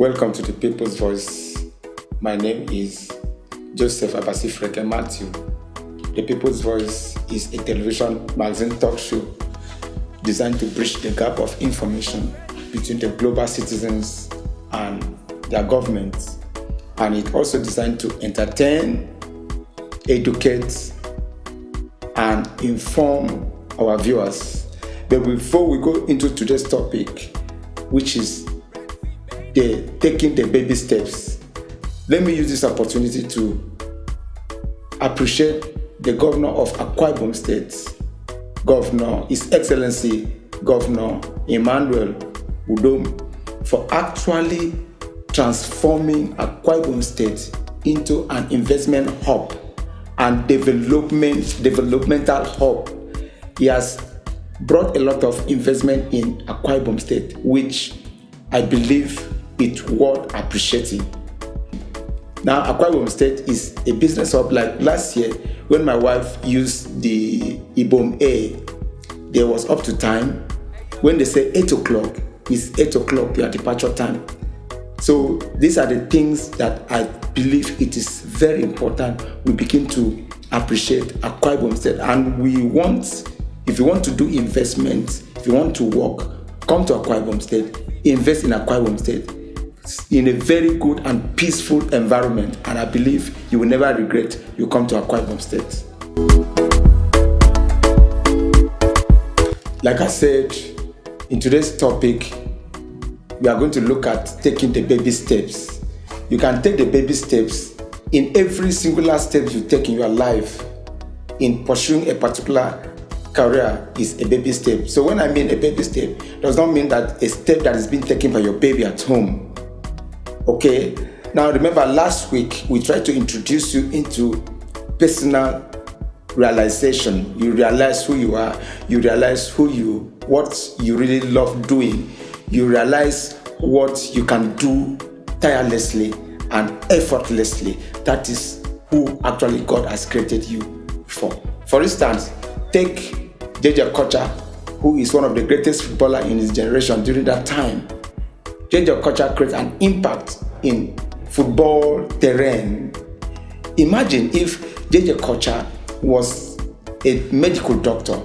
Welcome to the People's Voice. My name is Joseph Abasifreke Matthew. The People's Voice is a television magazine talk show designed to bridge the gap of information between the global citizens and their governments. And it's also designed to entertain, educate, and inform our viewers. But before we go into today's topic, which is taking the baby steps, let me use this opportunity to appreciate the governor of Akwa Ibom State, Governor, His Excellency Governor Emmanuel Udom, for actually transforming Akwa Ibom State into an investment hub and developmental hub. He has brought a lot of investment in Akwa Ibom State, which I believe it's worth appreciating. Now, Akwa Ibom State is a business hub. Like last year, when my wife used the Ibom A, there was up to time. When they say 8 o'clock, it's 8 o'clock, your departure time. So these are the things that I believe it is very important we begin to appreciate Akwa Ibom State. And we want, if you want to do investments, if you want to work, come to Akwa Ibom State, invest in Akwa Ibom State in a very good and peaceful environment. And I believe you will never regret you come to Akwa Ibom State. Like I said, in today's topic, we are going to look at taking the baby steps. You can take the baby steps in every singular step you take in your life. In pursuing a particular career is a baby step. So when I mean a baby step, does not mean that a step that is being taken by your baby at home. Okay? Now remember, last week we tried to introduce you into personal realization. You realize who you are. You realize what you really love doing. You realize what you can do tirelessly and effortlessly. That is who actually God has created you for. For instance, take JJ Okocha, who is one of the greatest footballers in his generation during that time. JJ Okocha created an impact in football terrain. Imagine if JJ Okocha was a medical doctor.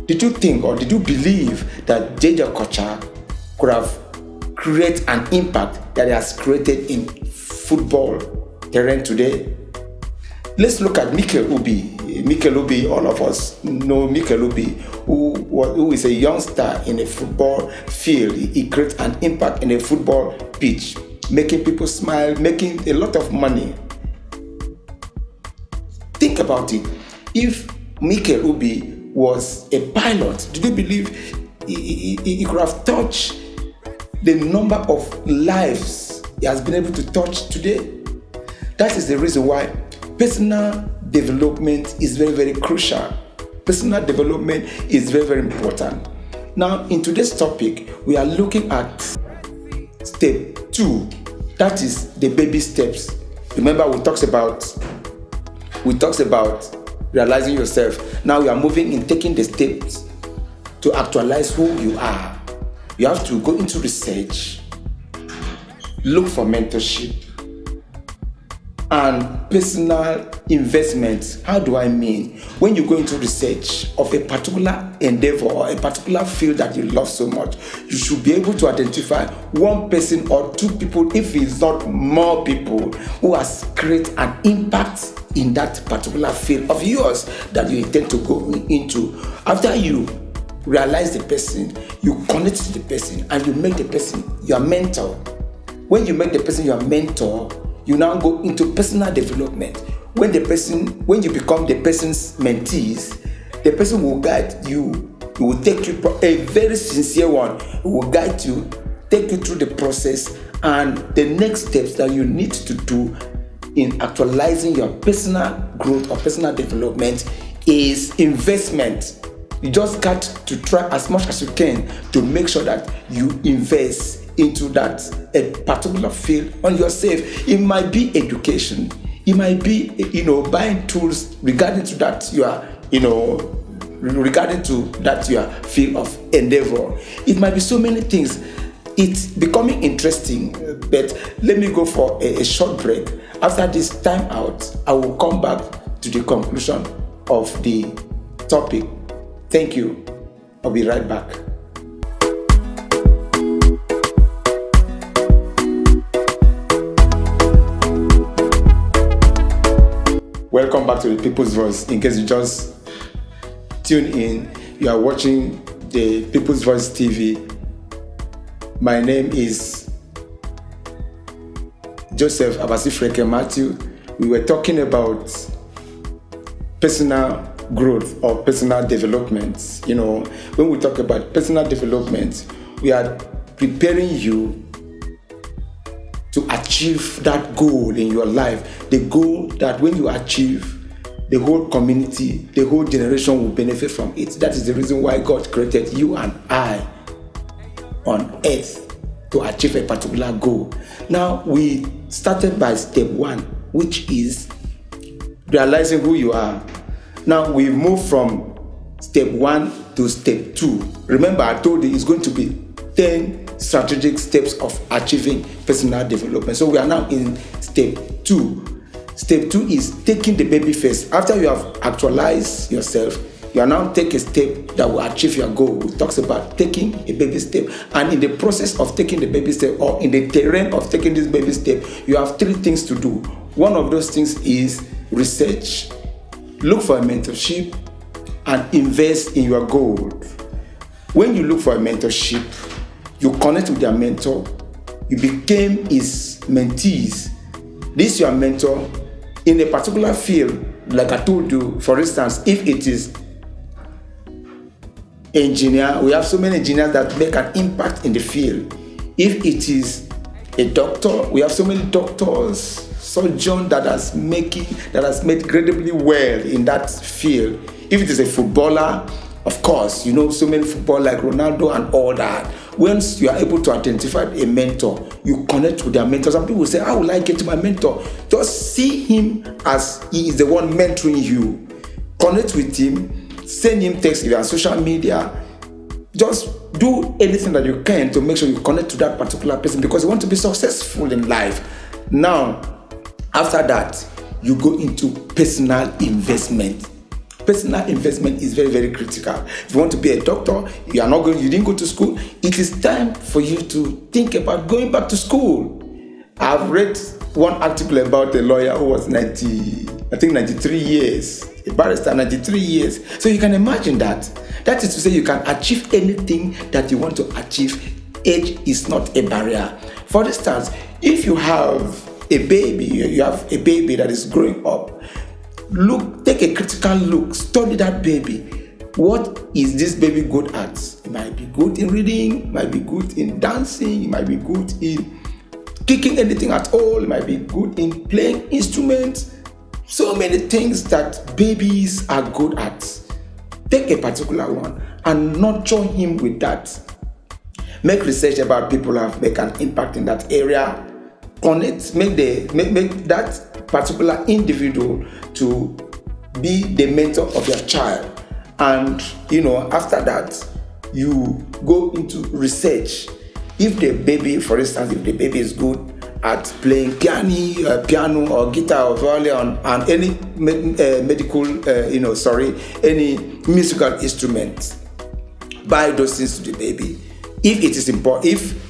Did you think or did you believe that JJ Okocha could have created an impact that he has created in football terrain today? Let's look at Mikel Obi. Mikel Obi, all of us know Mikel Obi, who is a youngster in a football field. He creates an impact in a football pitch, making people smile, making a lot of money. Think about it. If Mikel Obi was a pilot, do you believe he could have touched the number of lives he has been able to touch today? That is the reason why personal development is very, very crucial. Personal development is very, very important. Now, in today's topic, we are looking at step 2. That is the baby steps. Remember, we talked about realizing yourself. Now we are moving in taking the steps to actualize who you are. You have to go into research, look for mentorship, and personal investment. How do I mean? When you go into research of a particular endeavor or a particular field that you love so much, you should be able to identify one person or two people, if it's not more people, who has created an impact in that particular field of yours that you intend to go into. After you realize the person, you connect to the person, and you make the person your mentor. When you make the person your mentor, you now go into personal development. When you become the person's mentees, the person will guide you. He will take you, a very sincere one, he will guide you, take you through the process and the next steps that you need to do in actualizing your personal growth or personal development is investment. You just got to try as much as you can to make sure that you invest into that a particular field on yourself. It might be education. It might be, buying tools regarding to that your field of endeavor. It might be so many things. it's becoming interesting, but let me go for a short break. After this time out, I will come back to the conclusion of the topic. Thank you. I'll be right back. Welcome back to the People's Voice. In case you just tune in, you are watching the People's Voice TV. My name is Joseph Abasifreke Matthew. We were talking about personal growth or personal development. You know, when we talk about personal development, we are preparing you to achieve that goal in your life. The goal that when you achieve, the whole community, the whole generation will benefit from it. That is the reason why God created you and I on earth, to achieve a particular goal. Now, we started by step 1, which is realizing who you are. Now, we move from step 1 to step 2. Remember, I told you it's going to be 10 strategic steps of achieving personal development. So we are now in step 2. Step 2 is taking the baby first. After you have actualized yourself, you are now take a step that will achieve your goal. It talks about taking a baby step. And in the process of taking the baby step, or in the terrain of taking this baby step, you have 3 things to do. One of those things is research, look for a mentorship, and invest in your goal. When you look for a mentorship, you connect with your mentor, you became his mentees. This your mentor in a particular field, like I told you. For instance, if it is engineer, we have so many engineers that make an impact in the field. If it is a doctor, we have so many doctors, surgeon that has made incredibly well in that field. If it is a footballer, of course, you know so many footballers like Ronaldo and all that. Once you are able to identify a mentor, you connect with their mentor. Some people say, how will I get to my mentor? Just see him as he is the one mentoring you. Connect with him, send him text if you're on social media. Just do anything that you can to make sure you connect to that particular person, because you want to be successful in life. Now, after that, you go into personal investment. Personal investment is very, very critical. If you want to be a doctor, you didn't go to school, it is time for you to think about going back to school. I've read one article about a lawyer who was 93 years, a barrister, 93 years. So you can imagine that. That is to say, you can achieve anything that you want to achieve. Age is not a barrier. For instance, if you have a baby that is growing up, take a critical look, study that baby. What is this baby good at? It might be good in reading, it might be good in dancing, it might be good in kicking anything at all, it might be good in playing instruments. So many things that babies are good at. Take a particular one and nurture him with that. Make research about people who have made an impact in that area. Connect, make that particular individual to be the mentor of your child. And after that, you go into research. If the baby, for instance, is good at playing piano or guitar or violin and any any musical instrument, buy those things to the baby. If it is important,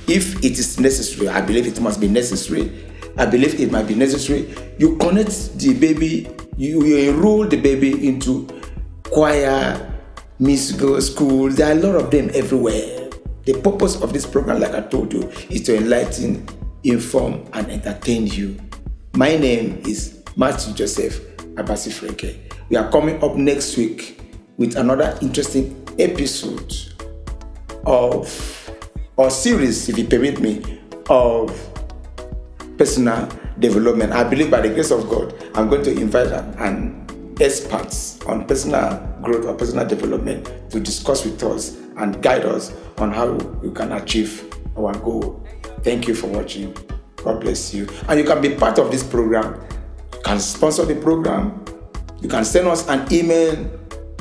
if it is necessary, I believe it must be necessary. I believe it might be necessary. You connect the baby, you enroll the baby into choir, musical schools. There are a lot of them everywhere. The purpose of this program, like I told you, is to enlighten, inform, and entertain you. My name is Matthew Joseph Abasifreke. We are coming up next week with another interesting episode or series, if you permit me, of personal development. I believe by the grace of God, I'm going to invite an expert on personal growth or personal development to discuss with us and guide us on how we can achieve our goal. Thank you for watching. God bless you. And you can be part of this program. You can sponsor the program. You can send us an email.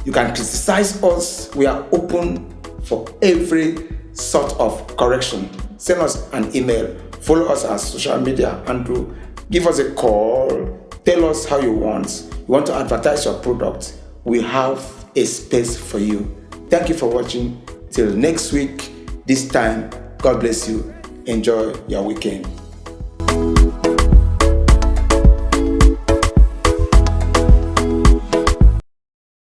You can criticize us. We are open for every sort of correction. send us an email, follow us on social media, Andrew, give us a call, tell us how you want to advertise your product. We have a space for you. Thank you for watching. Till next week, this time, God bless you. Enjoy your weekend.